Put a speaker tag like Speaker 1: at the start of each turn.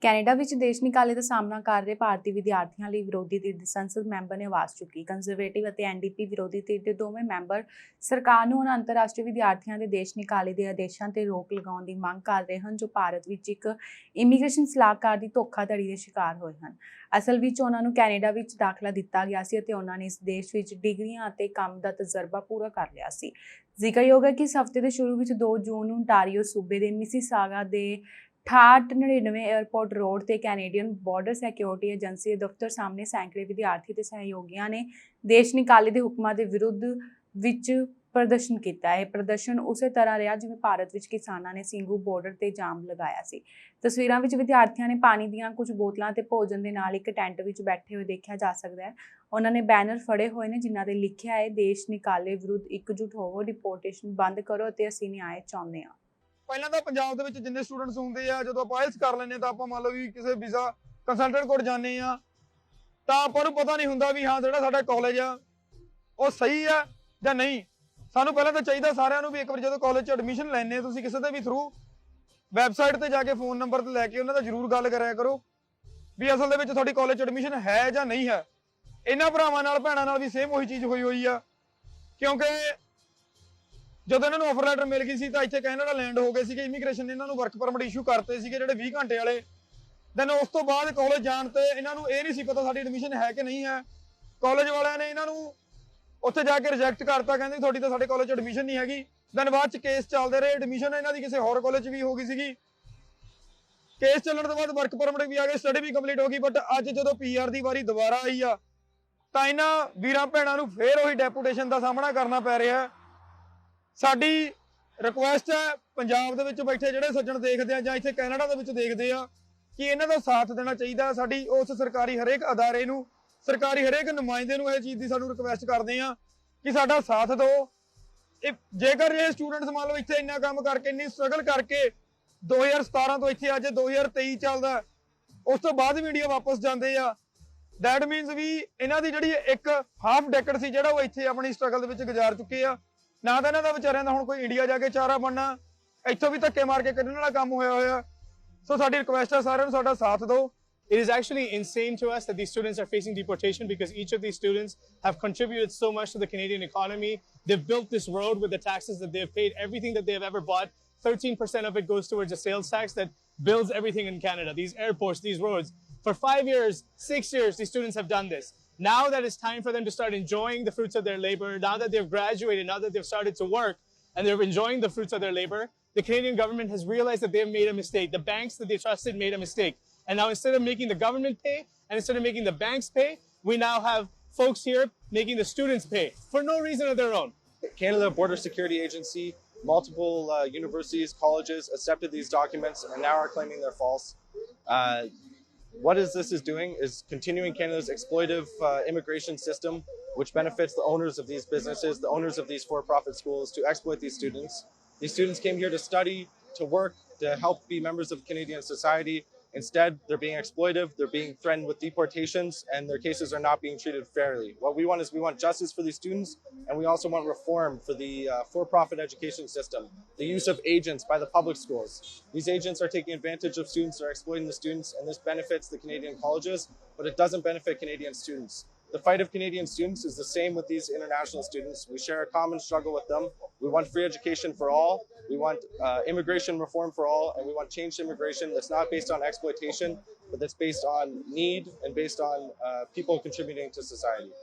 Speaker 1: Canada ਵਿੱਚ ਦੇਸ਼ ਨਿਕਾਲੇ ਦਾ ਸਾਹਮਣਾ ਕਰ ਰਹੇ ਭਾਰਤੀ ਵਿਦਿਆਰਥੀਆਂ ਲਈ ਵਿਰੋਧੀ ਧਿਰ ਦੇ ਸੰਸਦ ਮੈਂਬਰ ਨੇ ਆਵਾਜ਼ ਚੁੱਕੀ। ਕੰਜ਼ਰਵੇਟਿਵ ਅਤੇ ਐਨਡੀਪੀ ਵਿਰੋਧੀ ਧਿਰ ਦੇ ਦੋਵੇਂ ਮੈਂਬਰ ਸਰਕਾਰ ਨੂੰ ਉਹਨਾਂ ਅੰਤਰਰਾਸ਼ਟਰੀ ਵਿਦਿਆਰਥੀਆਂ ਦੇ ਦੇਸ਼ ਨਿਕਾਲੇ ਦੇ ਆਦੇਸ਼ਾਂ ਤੇ ਰੋਕ ਲਗਾਉਣ ਦੀ ਮੰਗ ਕਰ ਰਹੇ ਹਨ ਜੋ ਭਾਰਤ ਵਿੱਚ ਇੱਕ ਇਮੀਗ੍ਰੇਸ਼ਨ ਸਲਾਹਕਾਰ ਦੀ ਧੋਖਾਧੜੀ ਦੇ ਸ਼ਿਕਾਰ ਹੋਏ ਹਨ। ਅਸਲ ਵਿੱਚ ਉਹਨਾਂ ਨੂੰ ਕੈਨੇਡਾ ਵਿੱਚ ਦਾਖਲਾ ਦਿੱਤਾ ਗਿਆ ਸੀ ਅਤੇ ਉਹਨਾਂ ਨੇ ਇਸ ਦੇਸ਼ ਵਿੱਚ ਡਿਗਰੀਆਂ ਅਤੇ ਕੰਮ ਦਾ ਤਜਰਬਾ ਪੂਰਾ ਕਰ ਲਿਆ ਸੀ। ਜ਼ਿਕਰਯੋਗ ਹੈ ਕਿ ਇਸ ਹਫ਼ਤੇ ਦੇ ਸ਼ੁਰੂ ਵਿੱਚ 2 ਜੂਨ ਨੂੰ ontario ਸੂਬੇ ਦੇ ਮਿਸੀਸਾਗਾ ਦੇ 6899 에ਅਰਪੋਰਟ ਰੋਡ ਤੇ ਕੈਨੇਡੀਅਨ ਬਾਰਡਰ ਸਿਕਿਉਰਿਟੀ ਏਜੰਸੀ ਦੇ ਦਫ਼ਤਰ ਸਾਹਮਣੇ ਸੈਂਕੜੇ ਵਿਦਿਆਰਥੀ ਤੇ ਸਹਿਯੋਗੀਆਂ ਨੇ ਦੇਸ਼ ਨਿਕਾਲੇ ਦੇ ਹੁਕਮਾਂ ਦੇ ਵਿਰੁੱਧ ਵਿੱਚ ਪ੍ਰਦਰਸ਼ਨ ਕੀਤਾ। ਇਹ ਪ੍ਰਦਰਸ਼ਨ ਉਸੇ ਤਰ੍ਹਾਂ ਰਿਹਾ ਜਿਵੇਂ ਭਾਰਤ ਵਿੱਚ ਕਿਸਾਨਾਂ ਨੇ ਸਿੰਘੂ ਬਾਰਡਰ ਤੇ ਜਾਮ ਲਗਾਇਆ ਸੀ। ਤਸਵੀਰਾਂ ਵਿੱਚ ਵਿਦਿਆਰਥੀਆਂ ਨੇ ਪਾਣੀ ਦੀਆਂ ਕੁਝ ਬੋਤਲਾਂ ਤੇ ਭੋਜਨ ਦੇ ਨਾਲ ਇੱਕ ਟੈਂਟ ਵਿੱਚ ਬੈਠੇ ਹੋਏ ਦੇਖਿਆ ਜਾ ਸਕਦਾ ਹੈ। ਉਹਨਾਂ ਨੇ ਬੈਨਰ ਫੜੇ ਹੋਏ ਨੇ ਜਿਨ੍ਹਾਂ ਤੇ ਲਿਖਿਆ ਹੈ ਦੇਸ਼ ਨਿਕਾਲੇ ਵਿਰੁੱਧ ਇਕਜੁੱਟ ਹੋਵੋ, ਡਿਪੋਰਟੇਸ਼ਨ ਬੰਦ ਕਰੋ ਅਤੇ ਅਸੀਂ ਨਿਆਂ ਚਾਹੁੰਦੇ ਹਾਂ।
Speaker 2: ਪਹਿਲਾਂ ਤਾਂ ਪੰਜਾਬ ਦੇ ਵਿੱਚ ਜਿੰਨੇ ਸਟੂਡੈਂਟਸ ਹੁੰਦੇ ਆ ਜਦੋਂ ਆਪਾਂ ਆਇਲਸ ਕਰ ਲੈਂਦੇ ਤਾਂ ਆਪਾਂ ਮੰਨ ਲਓ ਵੀ ਕਿਸੇ ਵੀਜ਼ਾ ਕੰਸਲਟੈਂਟ ਕੋਲ ਜਾਂਦੇ ਆ ਤਾਂ ਆਪਾਂ ਨੂੰ ਪਤਾ ਨਹੀਂ ਹੁੰਦਾ ਵੀ ਹਾਂ ਜਿਹੜਾ ਸਾਡਾ ਕਾਲਜ ਆ ਉਹ ਸਹੀ ਆ ਜਾਂ ਨਹੀਂ। ਸਾਨੂੰ ਪਹਿਲਾਂ ਤਾਂ ਚਾਹੀਦਾ ਸਾਰਿਆਂ ਨੂੰ ਵੀ ਇੱਕ ਵਾਰ ਜਦੋਂ ਕਾਲਜ 'ਚ ਐਡਮਿਸ਼ਨ ਲੈਣੇ ਤੁਸੀਂ ਕਿਸੇ ਦੇ ਵੀ ਥਰੂ ਵੈਬਸਾਈਟ ਤੇ ਜਾ ਕੇ ਫੋਨ ਨੰਬਰ ਤੇ ਲੈ ਕੇ ਉਹਨਾਂ ਦਾ ਜ਼ਰੂਰ ਗੱਲ ਕਰਿਆ ਕਰੋ ਵੀ ਅਸਲ ਦੇ ਵਿੱਚ ਤੁਹਾਡੀ ਕਾਲਜ 'ਚ ਐਡਮਿਸ਼ਨ ਹੈ ਜਾਂ ਨਹੀਂ ਹੈ। ਇਹਨਾਂ ਭਰਾਵਾਂ ਨਾਲ ਭੈਣਾਂ ਨਾਲ ਵੀ ਸੇਮ ਉਹੀ ਚੀਜ਼ ਹੋਈ ਆ ਕਿਉਂਕਿ ਜਦੋਂ ਇਹਨਾਂ ਨੂੰ ਆਫਰ ਲੈਟਰ ਮਿਲ ਗਈ ਸੀ ਤਾਂ ਇੱਥੇ ਕੈਨੇਡਾ ਲੈਂਡ ਹੋ ਗਏ ਸੀਗੇ। ਇਮੀਗ੍ਰੇਸ਼ਨ ਨੇ ਇਹਨਾਂ ਨੂੰ ਵਰਕ ਪਰਮਿਟ ਇਸ਼ੂ ਕਰਤੇ ਸੀਗੇ ਜਿਹੜੇ 20 ਘੰਟੇ ਵਾਲੇ। ਦੈਨ ਉਸ ਤੋਂ ਬਾਅਦ ਕਾਲਜ ਜਾਣ ਤੇ ਇਹਨਾਂ ਨੂੰ ਇਹ ਨਹੀਂ ਸੀ ਪਤਾ ਸਾਡੀ ਐਡਮਿਸ਼ਨ ਹੈ ਕਿ ਨਹੀਂ ਹੈ। ਕਾਲਜ ਵਾਲਿਆਂ ਨੇ ਇਹਨਾਂ ਨੂੰ ਉੱਥੇ ਜਾ ਕੇ ਰਿਜੈਕਟ ਕਰਤਾ, ਕਹਿੰਦੇ ਤੁਹਾਡੀ ਤਾਂ ਸਾਡੇ ਕਾਲਜ 'ਚ ਐਡਮਿਸ਼ਨ ਨਹੀਂ ਹੈਗੀ। ਦੈਨ ਬਾਅਦ 'ਚ ਕੇਸ ਚੱਲਦੇ ਰਹੇ, ਐਡਮਿਸ਼ਨ ਇਹਨਾਂ ਦੀ ਕਿਸੇ ਹੋਰ ਕਾਲਜ 'ਚ ਵੀ ਹੋ ਗਈ ਸੀਗੀ। ਕੇਸ ਚੱਲਣ ਤੋਂ ਬਾਅਦ ਵਰਕ ਪਰਮਿਟ ਵੀ ਆ ਗਏ, ਸਟੱਡੀ ਵੀ ਕੰਪਲੀਟ ਹੋ ਗਈ। ਬਟ ਅੱਜ ਜਦੋਂ ਪੀਆਰ ਦੀ ਵਾਰੀ ਦੁਬਾਰਾ ਆਈ ਆ ਤਾਂ ਇਹਨਾਂ ਵੀਰਾਂ ਭੈਣਾਂ ਨੂੰ ਫੇਰ ਉਹੀ ਡੈਪੂਟੇਸ਼ਨ ਦਾ ਸਾਹਮਣਾ ਕਰਨਾ ਪੈ ਰਿਹਾ। ਸਾਡੀ ਰਿਕੁਐਸਟ ਹੈ ਪੰਜਾਬ ਦੇ ਵਿੱਚ ਬੈਠੇ ਜਿਹੜੇ ਸੱਜਣ ਦੇਖਦੇ ਆ ਜਾਂ ਇੱਥੇ ਕੈਨੇਡਾ ਦੇ ਵਿੱਚ ਦੇਖਦੇ ਆ ਕਿ ਇਹਨਾਂ ਦਾ ਸਾਥ ਦੇਣਾ ਚਾਹੀਦਾ। ਸਾਡੀ ਉਸ ਸਰਕਾਰੀ ਹਰੇਕ ਅਦਾਰੇ ਨੂੰ, ਸਰਕਾਰੀ ਹਰੇਕ ਨੁਮਾਇੰਦੇ ਨੂੰ ਇਹ ਚੀਜ਼ ਦੀ ਸਾਨੂੰ ਰਿਕੁਐਸਟ ਕਰਦੇ ਆ ਕਿ ਸਾਡਾ ਸਾਥ ਦਿਓ। ਜੇਕਰ ਇਹ ਸਟੂਡੈਂਟਸ ਮੰਨ ਲਓ ਇੱਥੇ ਇੰਨਾ ਕੰਮ ਕਰਕੇ ਇੰਨੀ ਸਟਰਗਲ ਕਰਕੇ 2017 ਤੋਂ ਇੱਥੇ ਅੱਜ 2023 ਚੱਲਦਾ, ਉਸ ਤੋਂ ਬਾਅਦ ਵੀ ਇੰਡੀਆ ਵਾਪਸ ਜਾਂਦੇ ਆ। ਦੈਟ ਮੀਨਸ ਵੀ ਇਹਨਾਂ ਦੀ ਜਿਹੜੀ ਇੱਕ ਹਾਫ ਡੈਕਡ ਸੀ ਜਿਹੜਾ ਉਹ ਇੱਥੇ ਆਪਣੀ ਸਟਰਗਲ ਦੇ ਵਿੱਚ ਗੁਜ਼ਾਰ ਚੁੱਕੇ ਆ। ਨਾ ਤਾਂ ਇਹਨਾਂ ਦਾ ਵਿਚਾਰਿਆਂ ਦਾ ਹੁਣ ਕੋਈ ਇੰਡੀਆ ਜਾ ਕੇ ਚਾਰਾ ਬਣਨਾ, ਇੱਥੋਂ ਵੀ ਧੱਕੇ ਮਾਰ ਕੇ ਕੱਢਣ ਵਾਲਾ ਕੰਮ ਹੋਇਆ। ਸੋ ਸਾਡੀ ਰਿਕੁਐਸਟ ਹੈ ਸਾਰਿਆਂ ਨੂੰ ਸਾਡਾ ਸਾਥ ਦਿਓ।
Speaker 3: It is actually insane to us that these students are facing deportation because each of these students have contributed so much to the Canadian economy. They've built this road with the taxes that they've paid, everything that they've ever bought. 13% of it goes towards a sales tax that builds everything in Canada. These airports, these roads. For 5 years, 6 years, these students have done this. Now that it's time for them to start enjoying the fruits of their labor, now that they've graduated, now that they've started to work and they're enjoying the fruits of their labor, the Canadian government has realized that they've made a mistake. The banks that they trusted made a mistake. And now instead of making the government pay and instead of making the banks pay, we now have folks here making the students pay for no reason of their own.
Speaker 4: Canada Border Security Agency, multiple universities, colleges accepted these documents and now are claiming they're false. What this is doing is continuing Canada's exploitive immigration system, which benefits the owners of these businesses, the owners of these for-profit schools, to exploit these students. These students came here to study, to work, to help be members of Canadian society. Instead, they're being exploitive, they're being threatened with deportations, and their cases are not being treated fairly. What we want is we want justice for these students, and we also want reform for the for-profit education system, the use of agents by the public schools. These agents are taking advantage of students, they're exploiting the students, and this benefits the Canadian colleges, but it doesn't benefit Canadian students. The fight of Canadian students is the same with these international students. We share a common struggle with them. We want free education for all. We want immigration reform for all, and we want changed immigration that's not based on exploitation, but that's based on need and based on people contributing to society.